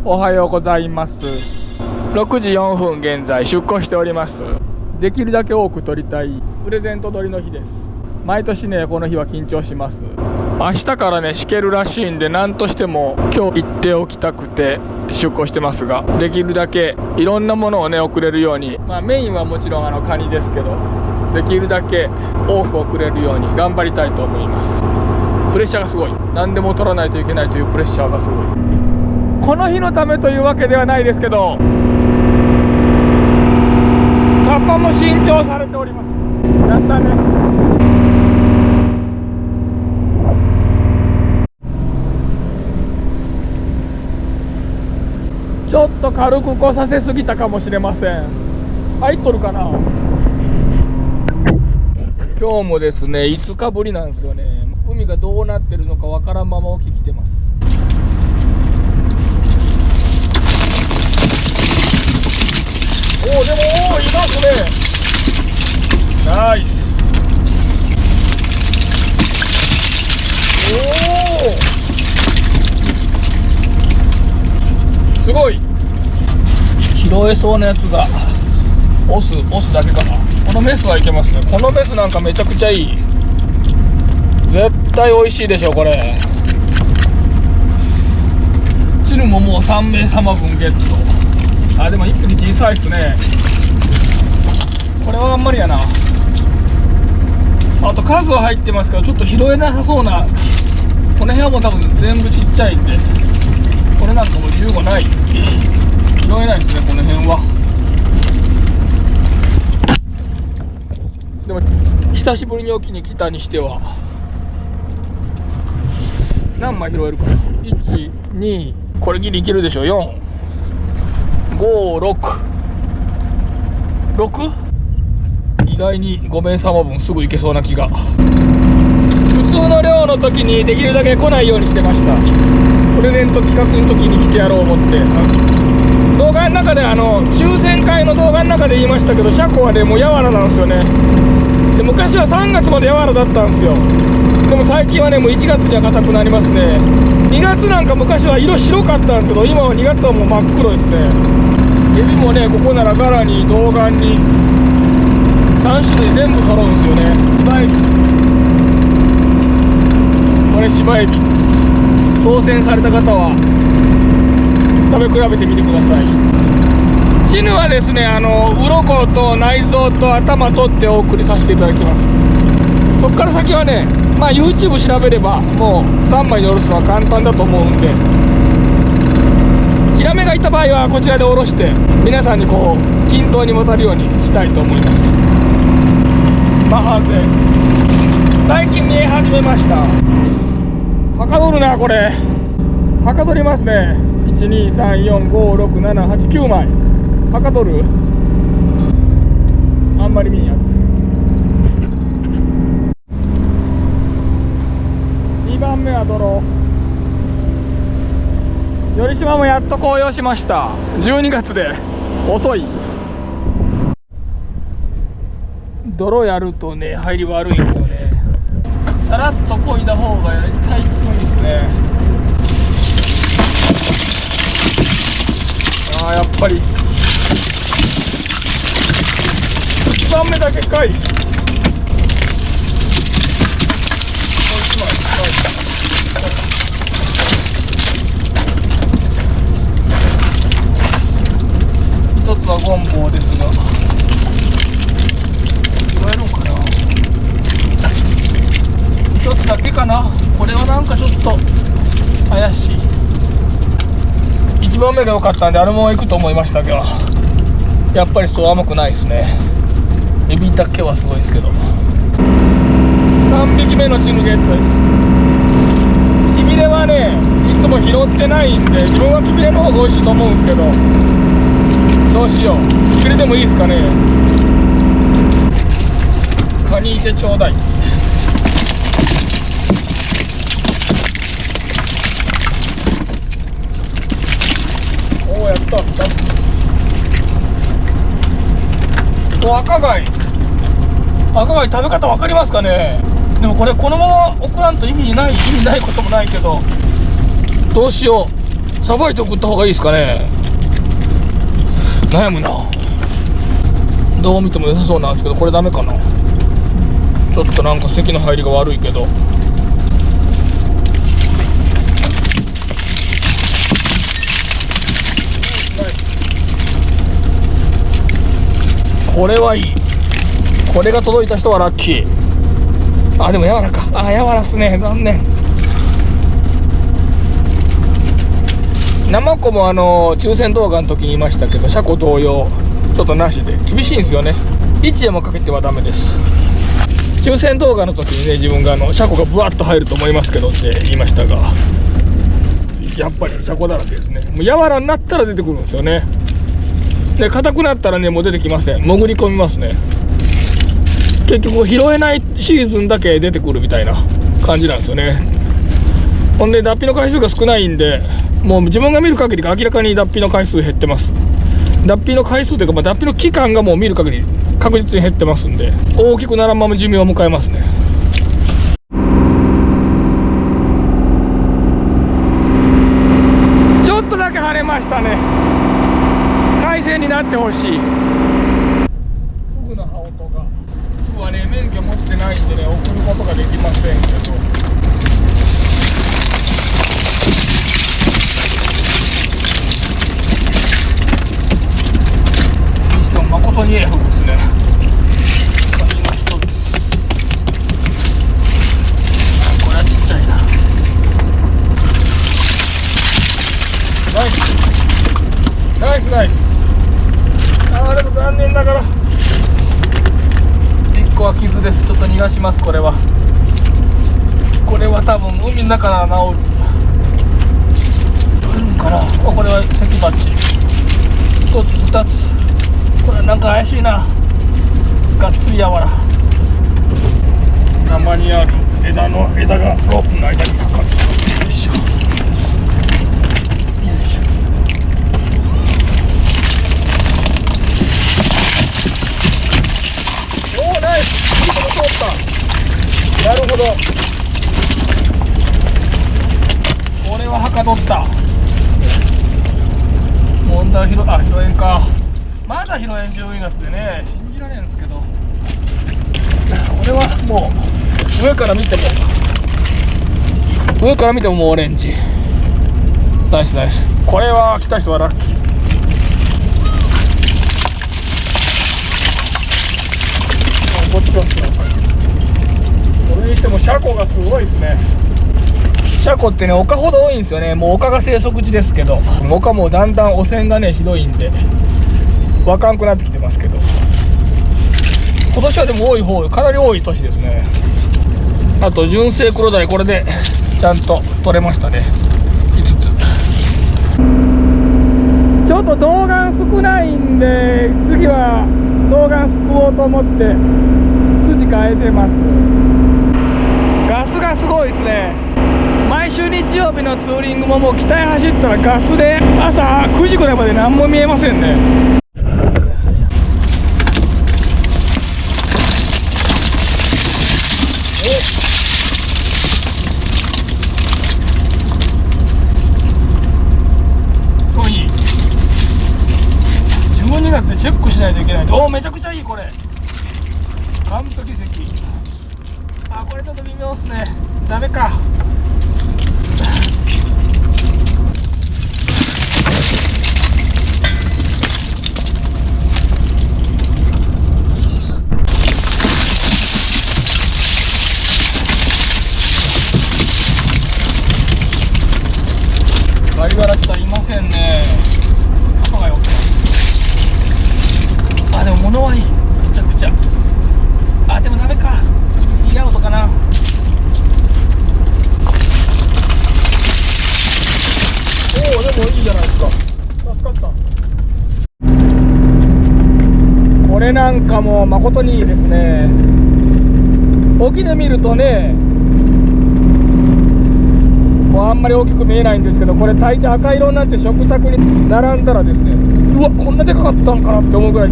おはようございます。6時4分現在出航しております。できるだけ多く取りたいプレゼント取りの日です。毎年ねこの日は緊張します。明日からねしけるらしいんで、何としても今日行っておきたくて出航してますが、できるだけいろんなものをね送れるように、メインはもちろんカニですけど、できるだけ多く送れるように頑張りたいと思います。プレッシャーがすごい。何でも取らないといけないというプレッシャーがすごい。この日のためというわけではないですけど、カッパも新調されております。やったね。ちょっと軽くこさせすぎたかもしれません。入っとるかな。今日もですね5日ぶりなんですよね。海がどうなってるのかわからんまま沖来てます。おお、でもいますね。ナイス。おお、すごい。拾えそうなやつがオスだけかな。このメスはいけますね。このメスなんかめちゃくちゃいい。絶対美味しいでしょこれ。チヌももう3名様分ゲット。でも一匹小さいっすね。これはあんまりやな。あと数は入ってますけどちょっと拾えなさそうな。この辺はもう多分全部ちっちゃいんで、これなんかもう15ない。拾えないですねこの辺は。でも久しぶりに沖に来たにしては何枚拾えるかな。1、2、これギリいけるでしょ。4、5、6、意外に5名様分すぐいけそうな気が。普通の漁の時にできるだけ来ないようにしてました。プレゼント企画の時に来てやろう思って。動画の中で抽選会の動画の中で言いましたけど、シャコはねもうやわらなんですよね。で昔は3月までやわらだったんですよ。でも最近はねもう1月には硬くなりますね。2月なんか昔は色白かったんですけど、今は2月はもう真っ黒ですね。エビもねここならガラに銅岩に3種類全部揃うんですよね。芝エビ、これ芝エビ。当選された方は食べ比べてみてください。チヌはですね鱗と内臓と頭取ってお送りさせていただきます。そっから先はねYouTube 調べればもう3枚でおろすのは簡単だと思うんで、ヒラメがいた場合はこちらでおろして皆さんにこう均等に渡るようにしたいと思います。マハゼ最近見え始めました。はかどるなこれ。はかどりますね。123456789枚はかどる。あんまり見んやつ。2番目はドロ。よりしまもやっと紅葉しました。12月で遅い。泥やるとね入り悪いんですよね。さらっと漕いだ方が絶対強いですね。やっぱり1番目だけかい。一つはゴンボウですが拾えるのかな。一つだけかな。これはなんかちょっと怪しい。1番目が良かったんであのまま行くと思いましたけど、やっぱりそう甘くないですね。エビだけはすごいですけど。3匹目のチヌゲットです。キビレはねいつも拾ってないんで、自分はキビレの方が美味しいと思うんですけど、そうしよう。キビレでもいいですかね。カニいてちょうだい。やった。赤貝食べ方分かりますかね。でもこれこのまま送らんと意味ないこともないけど、どうしよう。さばいて送った方がいいですかね。悩むな。どう見ても良さそうなんですけど、これダメかな。ちょっとなんか席の入りが悪いけど。これはいい。これが届いた人はラッキー。あ、でも柔らか。あ、柔らっすね。残念。生子も抽選動画の時に言いましたけど、車庫同様ちょっとなしで厳しいんですよね。位置でもかけてはダメです。抽選動画の時にね、自分が車庫がブワッと入ると思いますけどって言いましたが、やっぱり車庫だらけですね。もう柔らになったら出てくるんですよね。で、硬くなったらね、もう出てきません。潜り込みますね。結局拾えないシーズンだけ出てくるみたいな感じなんですよね。ほんで脱皮の回数が少ないんで、もう自分が見る限り明らかに脱皮の回数減ってます。脱皮の回数というか、脱皮の期間がもう見る限り確実に減ってますんで、大きくならんまま寿命を迎えますね。ちょっとだけ晴れましたね。快晴になってほしい。フグの羽音が、僕はね免許持ってないんでね、送ることができませんけど、誠にええフグですね。これはちっちゃいな。ナイスナイスナイス。あーでも残念ながら1個は傷です。ちょっと逃がします。これは多分海の中なら治るかな。これは関バッチ1つ2つ。これなんか怪しいな。がっつり柔ら。生にある枝がロープの間にかかってる。よいしょよいしょ。おお、ナイス。いいとこ通った。なるほど。これははかどった。問題拾えんか。まだ拾えん12月でね、信じられんですけど、これはもう上から見てももうオレンジ。ナイスナイス。これは来た人はラッキー。こっちですね。それにしても車庫がすごいですね。車庫ってね、丘ほど多いんですよね。もう丘が生息地ですけど、丘もだんだん汚染がねひどいんでわかんくなってきてますけど、今年はでもかなり多い年ですね。あと純正黒鯛、これでちゃんと取れましたね。5つ。ちょっと童顔少ないんで、次は童顔すくおうと思って筋変えてます。ガスがすごいですね。毎週日曜日のツーリングももう北へ走ったらガスで朝9時ぐらいまで何も見えませんね。12月でチェックしないといけない。おお、めちゃくちゃいい。これ完璧席。あ、これちょっと微妙っすね。ダメか。ガリガラちょっといませんね。肩が寄ってます。あ、でも物はいい。めちゃくちゃ。あ、でもダメか。いいアウトかな。おお、でもいいじゃないですか。助かった。これなんかも誠にいいですね。沖で見るとね、もうあんまり大きく見えないんですけど、これ大抵赤色になって食卓に並んだらですね、うわ、こんなでかかったんかなって思うぐらい、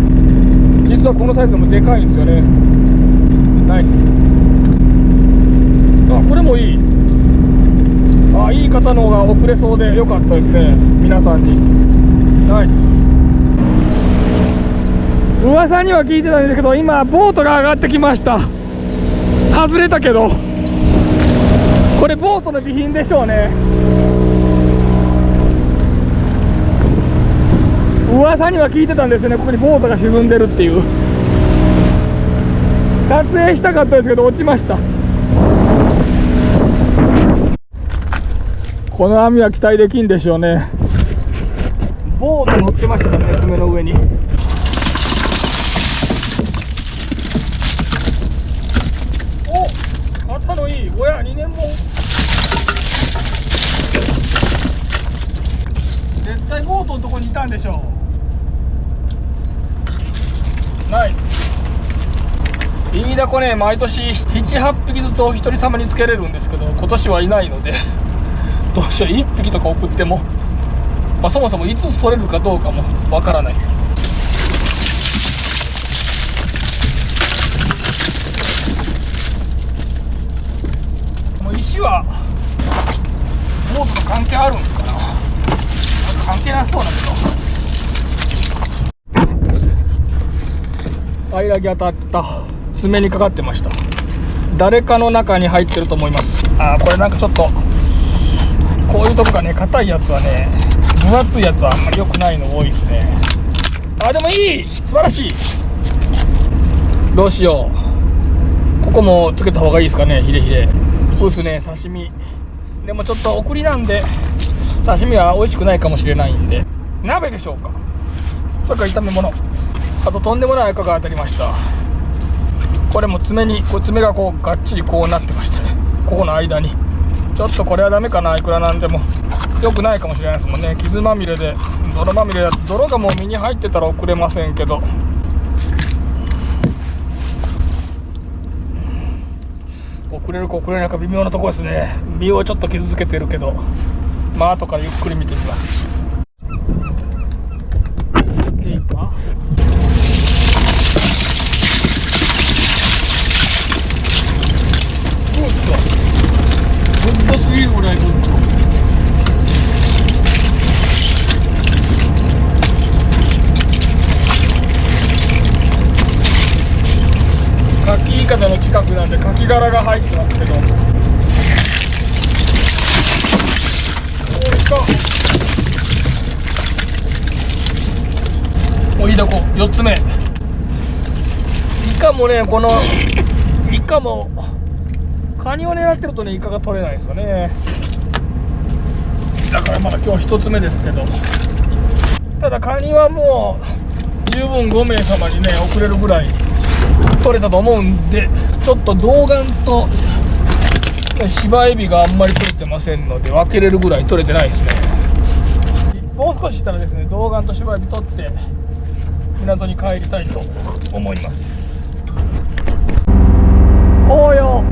実はこのサイズでもでかいんですよね。ナイス。あ、これもいい。あ、いい方の方が遅れそうでよかったですね。皆さんにナイス。噂には聞いてたんですけど、今ボートが上がってきました。外れたけど、これボートの備品でしょうね。噂には聞いてたんですよね。ここにボートが沈んでるっていう。撮影したかったですけど落ちました。この網は期待できんでしょうね。ボート乗ってましたね、爪の上に。お、肩のいい親2年もん。絶対ボートのとこにいたんでしょう。ない。イイダコね、毎年7、8匹ずつお一人様につけれるんですけど、今年はいないのでどうしよう、1匹とか送っても、そもそもいつ取れるかどうかもわからない。もう石はボートと関係あるんですかな。関係なそうだけど。アイラギ当たった。爪にかかってました。誰かの中に入ってると思います。これなんかちょっとこういうとこがね、硬いやつはね、分厚いやつはあんまり良くないの多いですね。でもいい、素晴らしい。どうしよう、ここもつけた方がいいですかね。ヒレヒレブスね、刺身でもちょっと送りなんで刺身は美味しくないかもしれないんで、鍋でしょうか。それから炒め物、あととんでもない赤が当たりました。これも爪に、爪がこうがっちりこうなってましたね、ここの間に。ちょっとこれはダメかな。いくらなんでも良くないかもしれないですもんね。傷まみれで、泥まみれだ。泥がもう身に入ってたら送れませんけど、送れるか送れないか微妙なところですね。身をちょっと傷つけてるけど、後からゆっくり見てみます。いいか、グッドすぎるぐらいグッド。カキイカダの近くなんでカキ殻が入ってますけど、おいだこ4つ目。イカもね、このイカもカニを狙ってるとね、イカが取れないですよね。だからまだ今日1つ目ですけど、ただカニはもう十分5名様にね送れるぐらい取れたと思うんで、ちょっと童顔と芝エビがあんまり取れてませんので、分けれるぐらい取れてないですね。もう少ししたらですね、童顔と芝エビ取って港に帰りたいと思います。紅葉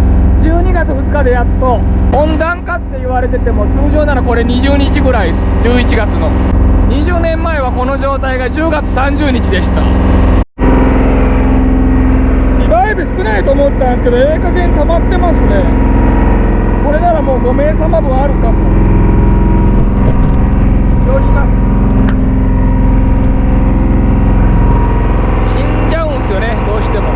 12月2日でやっと温暖化って言われてても、通常ならこれ20日ぐらいです。11月の20年前はこの状態が10月30日でした。芝エビ少ないと思ったんですけど、ええ加減溜まってますね。これならもう5名様分あるかも。寄ります。死んじゃうんですよね、どうしても。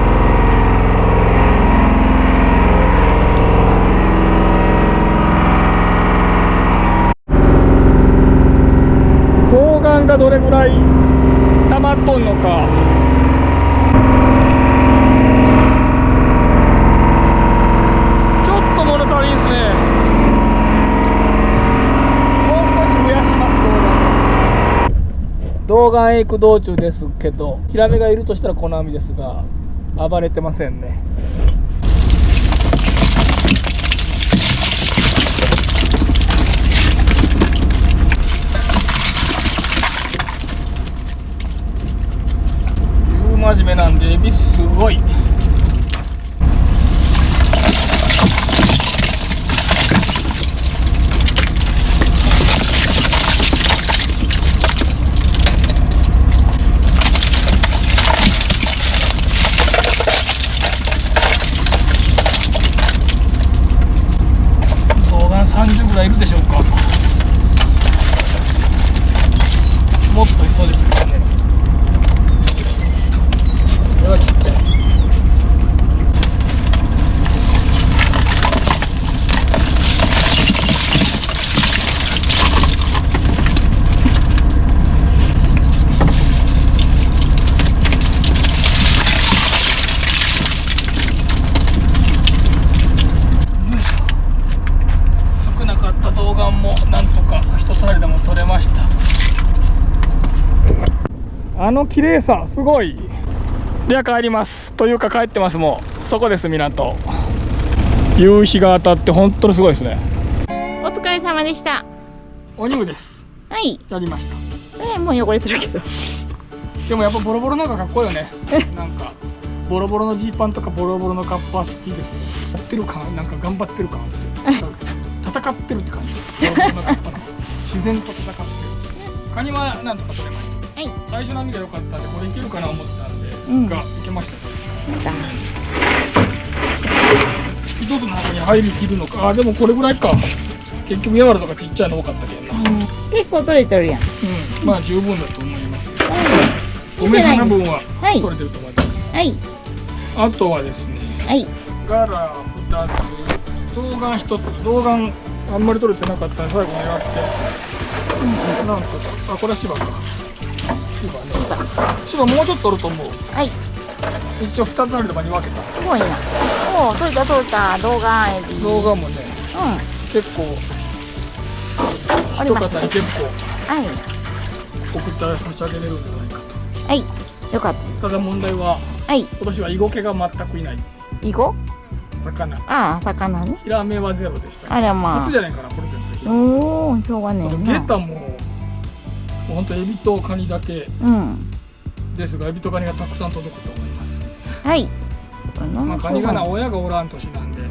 童顔がどれぐらい溜まっとんのか。ちょっと物足りんすね。もう少し増やします。童顔へ行く道中ですけど、ヒラメがいるとしたらこの網ですが、暴れてませんね。真面目なんでエビすごい。童顔30ぐらいいるでしょうあの綺麗さすごい。では帰りますというか帰ってます。もうそこです。港、夕日が当たって本当にすごいですね。お疲れ様でした。お乳です。はい。やりました。もう汚れてるけど。でもやっぱボロボロの方がかっこいいよね。なんかボロボロのジーパンとかボロボロのカッパ好きです。やってる感、なんか頑張ってる感って戦ってるって感じ。ボロボロのカッパの自然と戦ってる。カニはなんとか取れました。はい。最初の網が良かったんでこれいけるかな思ってたんで、がいけました。一つの中に入りきるのか。あ、でもこれぐらいか。結局ヤワラとかちっちゃいの多かったけどな。結構取れてるやん。まあ十分だと思います。お目鼻分は取れてると思います。はい。あとはですね。はい。ガラ2つ、銅丸1つ。銅丸あんまり取れてなかったんで最後狙って。なんとか。あ、これは芝か。芝ね。芝もうちょっと取ると思う。はい。一応2つあるのに分けた。すごいな。おお、取れた取れた。銅丸エビ。銅丸もね。結構。一方に結構。はい。送ったら差し上げれるんじゃないかと。はい。よかった。ただ問題は。はい。今年はイゴケが全くいない。イゴ？魚。ああ、魚ね。ヒラメはゼロでした。あれまあ。初じゃないかな、プレゼント。おお、しょうがねえな。ゲタも本当エビとカニだけですが、エビとカニがたくさん届くと思います。はい。まあカニがな、親がおらん年なんで。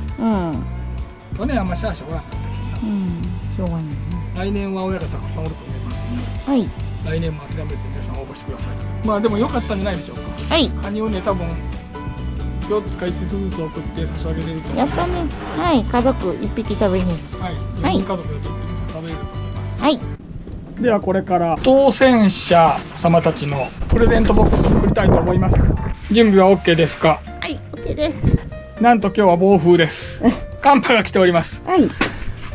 去年あんまシャーシャーおらんかったけどな。しょうがない。来年は親がたくさんおると思います。はい。来年も諦めず皆さん応募してください。まあでも良かったんじゃないでしょうか。はい。カニをね、多分4つか5つずつ送って差し上げれると思います。やったね。はい。家族1匹食べれる。はい。4人家族で1匹ずつ食べれると思います。はい。ではこれから当選者様たちのプレゼントボックスを作りたいと思います。準備は OK ですか？はい、OK です。なんと今日は暴風です。寒波が来ております。はい。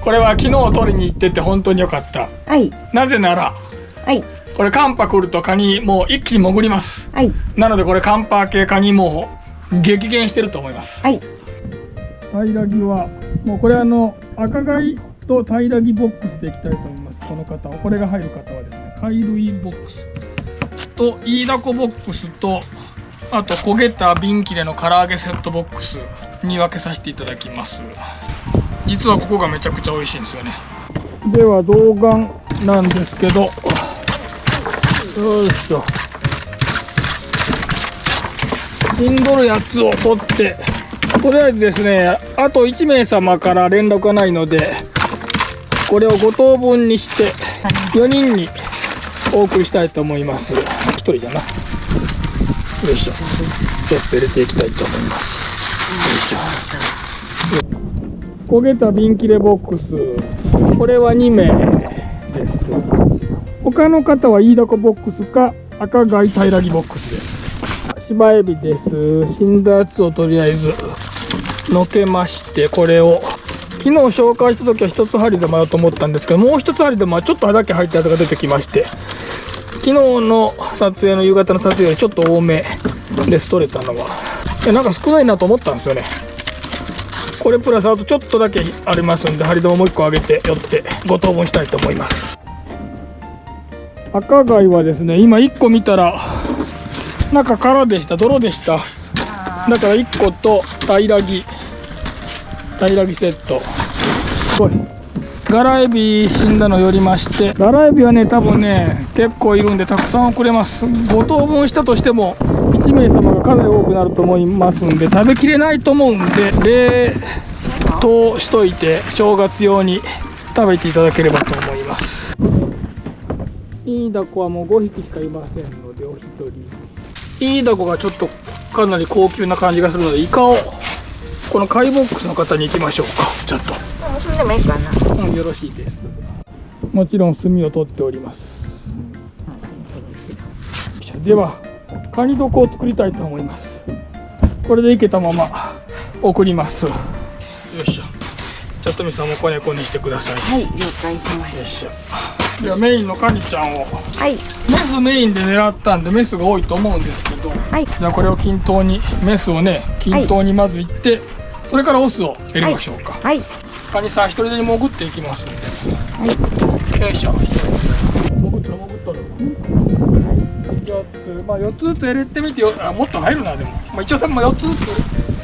これは昨日取りに行ってて本当に良かった。はい。なぜなら、はい。これ寒波来るとカニもう一気に潜ります。はい。なのでこれ寒波系カニも激減してると思います。はい。平木はもうこれ赤貝と平木ボックスでいきたいと思います。この方はこれが入る方はですね、貝類ボックスとイイダコボックスとあと焦げた瓶切れの唐揚げセットボックスに分けさせていただきます。実はここがめちゃくちゃ美味しいんですよね。では銅丸なんですけど、よいしょ、死んどるやつを取って、とりあえずですね、あと1名様から連絡がないのでこれを5等分にして4人にお送りしたいと思います。1人じゃな。よいしょ、ちょっと入れていきたいと思います。よいしょ。焦げた瓶切れボックス、これは2名です。他の方はイイダコボックスか赤貝平木ボックスです。芝エビです。死んだやつをとりあえずのけまして、これを昨日紹介した時は1つ針で迷うと思ったんですけど、もう1つ針でちょっとだけ入ったやつが出てきまして、昨日の撮影の夕方の撮影よりちょっと多めです取れたのは。なんか少ないなと思ったんですよね。これプラスあとちょっとだけありますんで、針玉もう1個上げて寄って5等分したいと思います。赤貝はですね、今1個見たら中空でした。泥でした。だから1個と平木セット。ガラエビ死んだの寄りまして、ガラエビはね多分ね結構いるんでたくさん送れます。5等分したとしても1名様がかなり多くなると思いますんで、食べきれないと思うんで冷凍しといて正月用に食べていただければと思います。イイダコはもう5匹しかいませんのでお一人。イイダコがちょっとかなり高級な感じがするので、イカをこの貝ボックスの方に行きましょうか。ちょっとそれでもいいかな。よろしいです。もちろん炭を取っております。ではカニ床を作りたいと思います。これでいけたまま送ります。よいしょ。ちょっとみさんもこねこねしてください。はい、了解しました。よいしょ。ではメインのカニちゃんを、はい、メスメインで狙ったんでメスが多いと思うんですけど、はい、じゃあこれを均等にメスをね均等にまずいって、はい、それからオスを入れましょうか。はい、カニさん一人で潜っていきますので、はい、よいしょ。潜っとる。4つまあ4つずつ入れてみてよ。あ、もっと入るな。でも、まあ、一応さんも4つずつ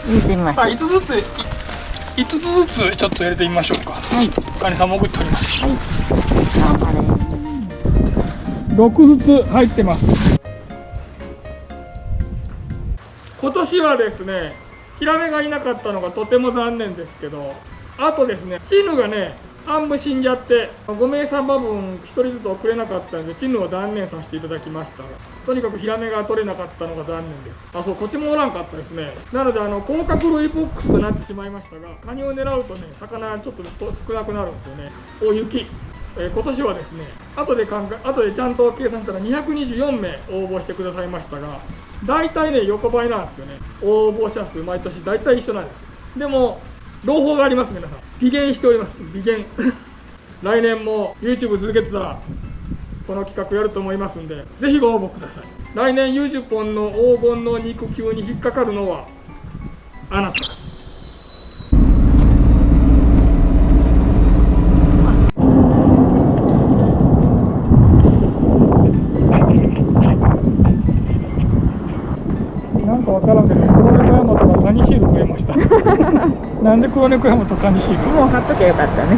入れてみましょう。5つずつちょっと入れてみましょうか。はい。カニさん潜っております。はい。頑張れ。 6ずつ入ってます。今年はですね、ヒラメがいなかったのがとても残念ですけど、あとですね、チヌがね、半分死んじゃって、5名様分1人ずつ送れなかったので、チヌを断念させていただきましたが、とにかくヒラメが取れなかったのが残念です。あ、そう、こっちもおらんかったですね。なので、甲殻類ボックスとなってしまいましたが、カニを狙うとね、魚ちょっと少なくなるんですよね。お、雪。今年はですね、後でちゃんと計算したら224名応募してくださいましたが、大体ね、横ばいなんですよね。応募者数、毎年大体一緒なんですよ。でも、朗報があります、皆さん。微減しております、微減。来年も YouTube 続けてたら、この企画やると思いますんで、ぜひご応募ください。来年YouTube本の黄金の肉球に引っかかるのは、あなた。なんかわからんけど、黒猫ヤマトがカニシール増えました。なんで黒猫ヤマトカニシール？もう貼っときゃよかったね。